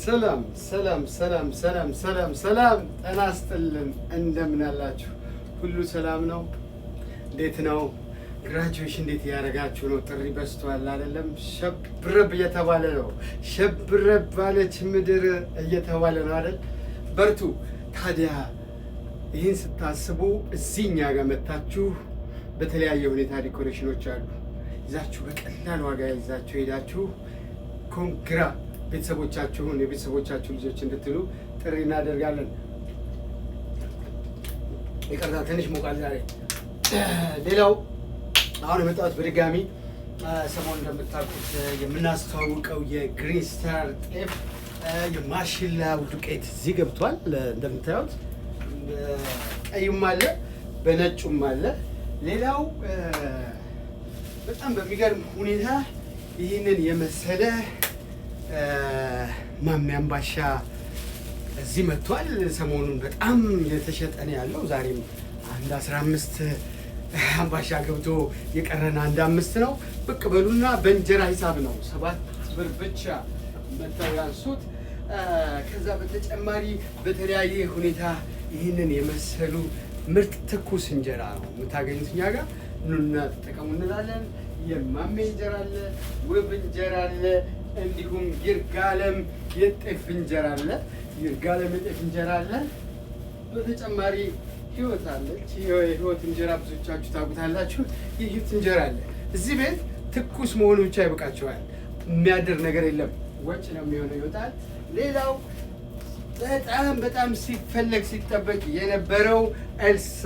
ሰላም ሰላም ሰላም ሰላም ሰላም ሰላም ጤና ይስጥልን። እንደምን አላችሁ? ሁሉ ሰላም ነው? እንዴት ነው? ግራጁዌሽን እንዴት ያደረጋችሁ ነው? ጥሪ በዝቷል አይደለም? ሸብረብ እየተባለ ነው። ሸብረብ ባለች ምድር እየተባለ ነው አይደል? በርቱ። ታዲያ ይህን ስታስቡ እዚህ እኛ ጋር መታችሁ በተለያየ ሁኔታ ዲኮሬሽኖች አሉ ይዛችሁ በቀላል ዋጋ ይዛችሁ ሄዳችሁ ኮንግራ ቤተሰቦቻችሁን የቤተሰቦቻችሁ ልጆች እንድትሉ ጥሪ እናደርጋለን። ይቅርታ ትንሽ ሞቃል ዛሬ። ሌላው አሁን የመጣሁት በድጋሚ ሰሞኑን እንደምታውቁት የምናስተዋውቀው የግሪን ስታር ጤፍ የማሽላው ዱቄት እዚህ ገብቷል። እንደምታዩት ቀዩም አለ በነጩም አለ። ሌላው በጣም በሚገርም ሁኔታ ይህንን የመሰለ ማሜ አምባሻ እዚህ መጥቷል። ሰሞኑን በጣም የተሸጠ ነው ያለው። ዛሬም አንድ 15 አምባሻ ገብቶ የቀረን አንድ 5 ነው። ብቅ በሉና በእንጀራ ሂሳብ ነው 7 ብር ብቻ መተው ያንሱት። ከዛ በተጨማሪ በተለያየ ሁኔታ ይህንን የመሰሉ ምርጥ ትኩስ እንጀራ ነው የምታገኙት እኛ ጋር። ኑና ተጠቀሙ እንላለን። የማሜ እንጀራ አለ፣ ውብ እንጀራ አለ፣ እንዲሁም ይርጋለም የጤፍ እንጀራ አለ። ይርጋለም የጤፍ እንጀራ አለ። በተጨማሪ ህይወት አለች። የህይወት እንጀራ ብዙዎቻችሁ ታውቁታላችሁ። የህይወት እንጀራ አለ። እዚህ ቤት ትኩስ መሆኑ ብቻ ይበቃቸዋል። የሚያድር ነገር የለም። ወጭ ነው የሚሆነው፣ ይወጣል። ሌላው በጣም ሲፈለግ ሲጠበቅ የነበረው ኤልሳ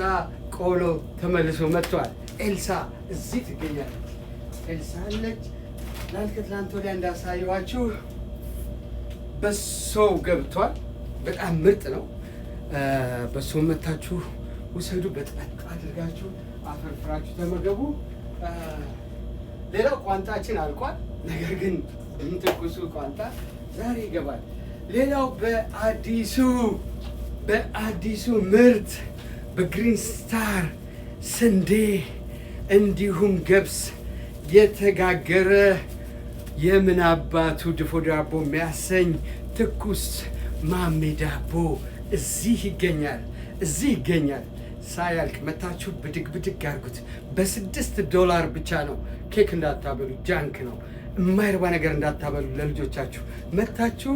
ቆሎ ተመልሶ መጥቷል። ኤልሳ እዚህ ትገኛለች። ኤልሳ አለች። ትላንት ወዲያ እንዳሳየኋችሁ በሶ ገብቷል። በጣም ምርጥ ነው። በሶ መታችሁ ውሰዱ። በጥበጥ አድርጋችሁ አፈርፍራችሁ ተመገቡ። ሌላው ቋንጣችን አልቋል። ነገር ግን ትኩሱ ቋንጣ ዛሬ ይገባል። ሌላው በአዲሱ ምርት በግሪን ስታር ስንዴ እንዲሁም ገብስ የተጋገረ የምን አባቱ ድፎ ዳቦ የሚያሰኝ ትኩስ ማሜ ዳቦ እዚህ ይገኛል። ሳያልቅ መታችሁ ብድግ አድርጉት። $6 ብቻ ነው። ኬክ እንዳታበሉ፣ ጃንክ ነው። የማይረባ ነገር እንዳታበሉ ለልጆቻችሁ። መታችሁ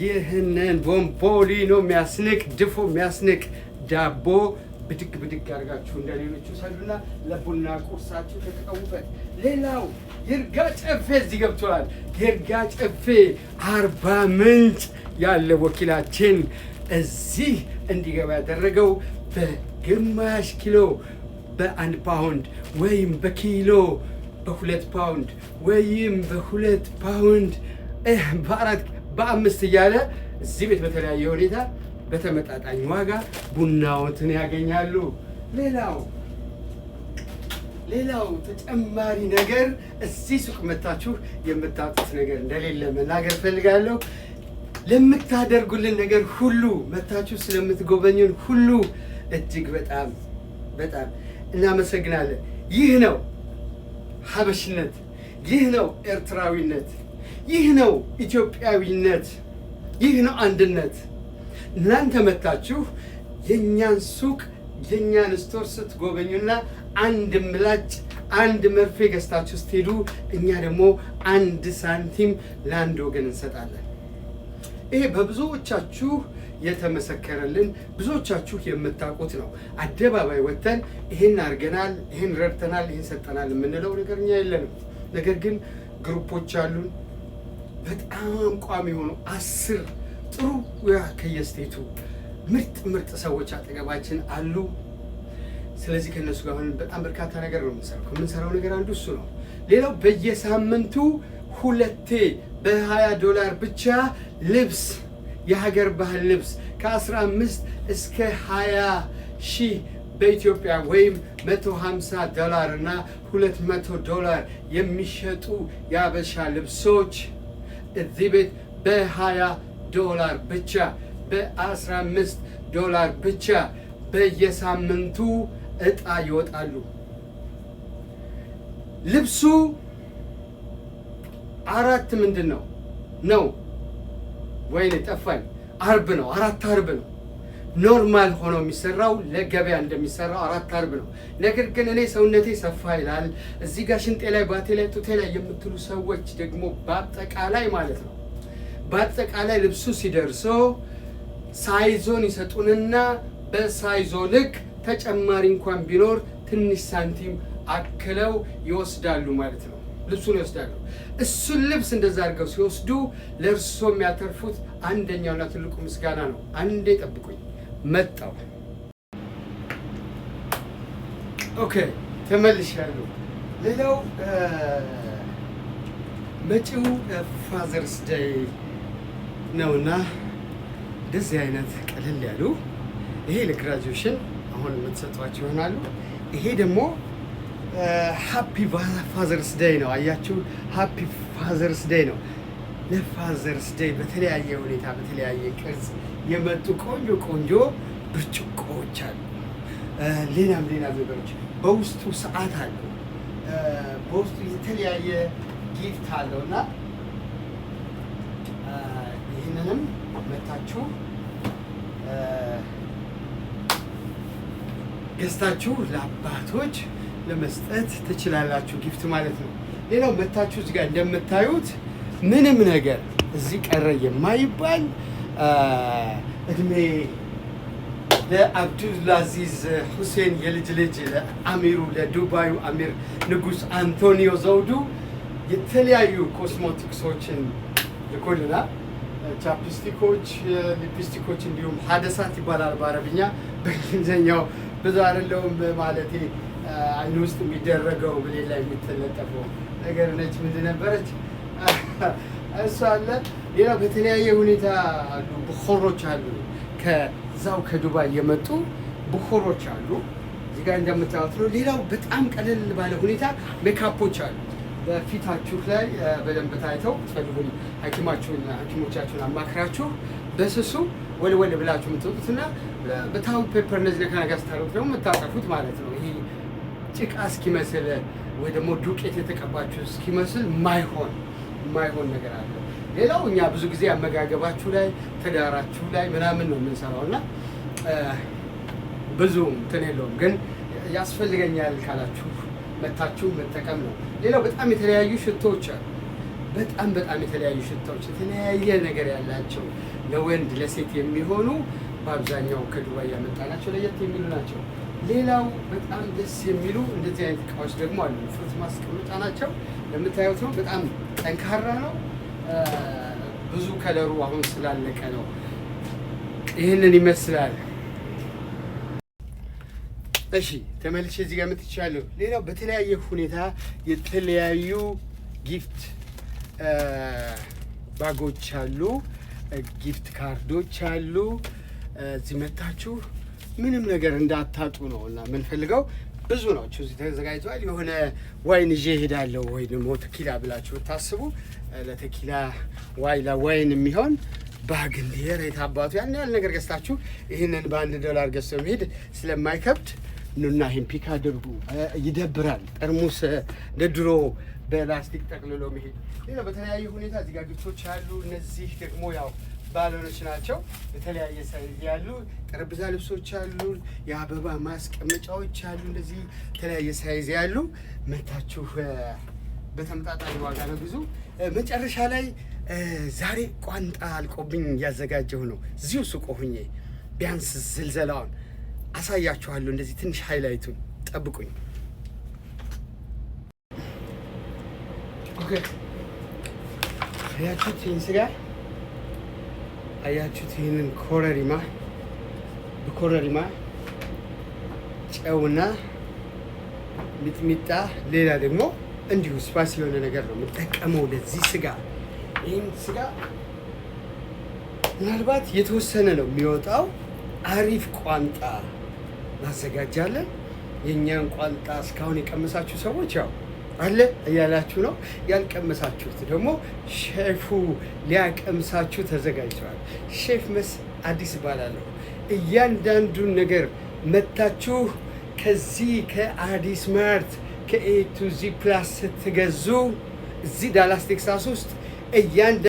ይህንን ቦምቦሊኖ የሚያስንቅ ድፎ የሚያስንቅ ዳቦ ብድግ አድርጋችሁ እንደሌሎቹ ሰሉና ለቡና ቁርሳችሁ ተጠቀሙበት። ሌላው ይርጋ ጨፌ እዚህ ገብተዋል። ይርጋ ጨፌ አርባ ምንጭ ያለ ወኪላችን እዚህ እንዲገባ ያደረገው በግማሽ ኪሎ በ1 ፓውንድ ወይም በኪሎ በ2 ፓውንድ ወይም በ2 ፓውንድ በ5 እያለ እዚህ ቤት በተለያየ ሁኔታ በተመጣጣኝ ዋጋ ቡናዎትን ያገኛሉ። ሌላው ተጨማሪ ነገር እዚህ ሱቅ መታችሁ የምታጡት ነገር እንደሌለ መናገር ፈልጋለሁ። ለምታደርጉልን ነገር ሁሉ መታችሁ ስለምትጎበኙን ሁሉ እጅግ በጣም እናመሰግናለን። ይህ ነው ሀበሽነት፣ ይህ ነው ኤርትራዊነት፣ ይህ ነው ኢትዮጵያዊነት፣ ይህ ነው አንድነት። እናንተ መታችሁ የእኛን ሱቅ የእኛን ስቶር ስትጎበኙና አንድ ምላጭ አንድ መርፌ ገዝታችሁ ስትሄዱ እኛ ደግሞ 1 ሳንቲም ለአንድ ወገን እንሰጣለን። ይሄ በብዙዎቻችሁ የተመሰከረልን ብዙዎቻችሁ የምታውቁት ነው። አደባባይ ወጥተን ይሄን አድርገናል፣ ይሄን ረድተናል፣ ይሄን ሰጠናል የምንለው ነገር እኛ የለንም። ነገር ግን ግሩፖች አሉን። በጣም ቋሚ የሆኑ 10 ጥሩ ከየስቴቱ ምርጥ ሰዎች አጠገባችን አሉ። ስለዚህ ከነሱ ጋር ሆነን በጣም በርካታ ነገር ነው የምንሰራው። ከምንሰራው ነገር አንዱ እሱ ነው። ሌላው በየሳምንቱ 2 $20 ብቻ ልብስ፣ የሀገር ባህል ልብስ ከ15 እስከ 20 ሺህ በኢትዮጵያ ወይም $150 እና $200 የሚሸጡ የአበሻ ልብሶች እዚህ ቤት $20 ብቻ $15 ብቻ በየሳምንቱ እጣ ይወጣሉ። ልብሱ 4 ምንድን ነው ወይኔ ጠፋኝ። አርብ ነው፣ 4 አርብ ነው ኖርማል ሆኖ የሚሰራው ለገበያ እንደሚሰራው 4 አርብ ነው። ነገር ግን እኔ ሰውነቴ ሰፋ ይላል እዚህ ጋር ሽንጤ ላይ ባቴ ላይ ጡቴ ላይ የምትሉ ሰዎች ደግሞ በአጠቃላይ ማለት ነው በአጠቃላይ ልብሱ ሲደርሰው ሳይዞን ይሰጡንና በሳይዞ ልክ ተጨማሪ እንኳን ቢኖር ትንሽ ሳንቲም አክለው ይወስዳሉ ማለት ነው። ልብሱን ይወስዳሉ። እሱን ልብስ እንደዛ አድርገው ሲወስዱ ለእርሶ የሚያተርፉት አንደኛውና ትልቁ ምስጋና ነው። አንዴ ጠብቁኝ፣ መጣው። ኦኬ ተመልሻለሁ። ሌላው መጪው ፋዘርስ ዴይ ነውና እንደዚህ አይነት ቀለል ያሉ ይሄ ለግራጁዌሽን አሁን የምትሰጧቸው ይሆናሉ። ይሄ ደግሞ ሃፒ ፋዘርስ ዴይ ነው። አያችሁ፣ ሃፒ ፋዘርስ ዴይ ነው። ለፋዘርስ ዴይ በተለያየ ሁኔታ በተለያየ ቅርጽ የመጡ ቆንጆ ቆንጆ ብርጭቆዎች አሉ። ሌላም ነገሮች በውስጡ ሰዓት አለው። በውስጡ የተለያየ ጊፍት አለው እና ይህንንም መታችሁ ገዝታችሁ ለአባቶች ለመስጠት ትችላላችሁ። ጊፍት ማለት ነው። ሌላው መታችሁ እዚህ ጋር እንደምታዩት ምንም ነገር እዚህ ቀረ የማይባል እድሜ ለአብዱልአዚዝ ሁሴን የልጅ ልጅ ለአሚሩ ለዱባዩ አሚር ንጉስ አንቶኒዮ ዘውዱ የተለያዩ ኮስሞቲክሶችን ልኮልናል። ቻፕስቲኮች፣ ሊፕስቲኮች እንዲሁም ሀደሳት ይባላል በአረብኛ። በእንግሊዝኛው ብዙ አይደለውም ማለቴ አይን ውስጥ የሚደረገው ብሌላ የሚተለጠፈው ነገር ነች። ምንድን ነበረች እሱ አለ። ሌላ በተለያየ ሁኔታ አሉ። ብኾሮች አሉ። ከዛው ከዱባይ የመጡ ብኾሮች አሉ። እዚህ ጋር እንደምታዩት ነው። ሌላው በጣም ቀለል ባለ ሁኔታ ሜካፖች አሉ። በፊታችሁ ላይ በደንብ ታይተው ትፈልጉኝ ሐኪሞቻችሁን አማክራችሁ በስሱ ወልወል ብላችሁ የምትወጡትና በታውል ፔፐር እነዚህ ነገር ስታደርጉት ደግሞ የምታጠፉት ማለት ነው። ይሄ ጭቃ እስኪመስል ወይ ደግሞ ዱቄት የተቀባችሁ እስኪመስል ማይሆን ነገር አለ። ሌላው እኛ ብዙ ጊዜ አመጋገባችሁ ላይ ትዳራችሁ ላይ ምናምን ነው የምንሰራው እና ብዙ እንትን የለውም፣ ግን ያስፈልገኛል ካላችሁ መታችሁ መጠቀም ነው። ሌላው በጣም የተለያዩ ሽቶዎች አሉ። በጣም የተለያዩ ሽቶዎች የተለያየ ነገር ያላቸው ለወንድ ለሴት የሚሆኑ በአብዛኛው ከዱባይ ያመጣናቸው ለየት የሚሉ ናቸው። ሌላው በጣም ደስ የሚሉ እንደዚህ አይነት እቃዎች ደግሞ አሉ። ፍሩት ማስቀመጫ ናቸው። ለምታዩት ነው። በጣም ጠንካራ ነው። ብዙ ከለሩ አሁን ስላለቀ ነው። ይህንን ይመስላል። እሺ ተመልሼ እዚህ ጋር መጥቻለሁ። ሌላው በተለያየ ሁኔታ የተለያዩ ጊፍት ባጎች አሉ፣ ጊፍት ካርዶች አሉ። እዚህ መታችሁ ምንም ነገር እንዳታጡ ነው እና የምንፈልገው ብዙ ናቸው። እዚህ ተዘጋጅተዋል። የሆነ ዋይን ይዤ እሄዳለሁ ወይ ደግሞ ተኪላ ብላችሁ ታስቡ፣ ለተኪላ ዋይን የሚሆን ባግ እንዲሄር የታባቱ ያን ያህል ነገር ገዝታችሁ ይህንን $1 ገዝተው መሄድ ስለማይከብድ ኑና ይህን ፒክ አድርጉ። ይደብራል ጠርሙስ እንደ ድሮ በላስቲክ ጠቅልሎ መሄድ። ሌላ በተለያየ ሁኔታ እዚህ ጋር ግብቶች አሉ። እነዚህ ደግሞ ያው ባሎኖች ናቸው። የተለያየ ሳይዝ ያሉ ጠረጴዛ ልብሶች አሉ። የአበባ ማስቀመጫዎች አሉ። እንደዚህ የተለያየ ሳይዝ ያሉ መታችሁ በተመጣጣኝ ዋጋ ነው ብዙ። መጨረሻ ላይ ዛሬ ቋንጣ አልቆብኝ እያዘጋጀሁ ነው። እዚሁ ሱቅ ሆኜ ቢያንስ ዝልዘላውን አሳያችኋለሁ። እንደዚህ ትንሽ ሃይላይቱን ጠብቁኝ። ኦኬ አያችሁት? ይህን ስጋ አያችሁት? ይህንን ኮረሪማ ጨውና ሚጥሚጣ፣ ሌላ ደግሞ እንዲሁ ስፓይሲ የሆነ ነገር ነው የምጠቀመው ለዚህ ስጋ። ይህን ስጋ ምናልባት የተወሰነ ነው የሚወጣው። አሪፍ ቋንጣ እናዘጋጃለን። የእኛን ቋንጣ እስካሁን የቀመሳችሁ ሰዎች ያው አለ እያላችሁ ነው። ያልቀመሳችሁት ደግሞ ሼፉ ሊያቀምሳችሁ ተዘጋጅተዋል። ሼፍ መስ አዲስ እባላለሁ። እያንዳንዱን ነገር መታችሁ ከዚህ ከአዲስ ማርት ከኤ ቱ ዚ ፕላስ ስትገዙ እዚህ ዳላስ ቴክሳስ ውስጥ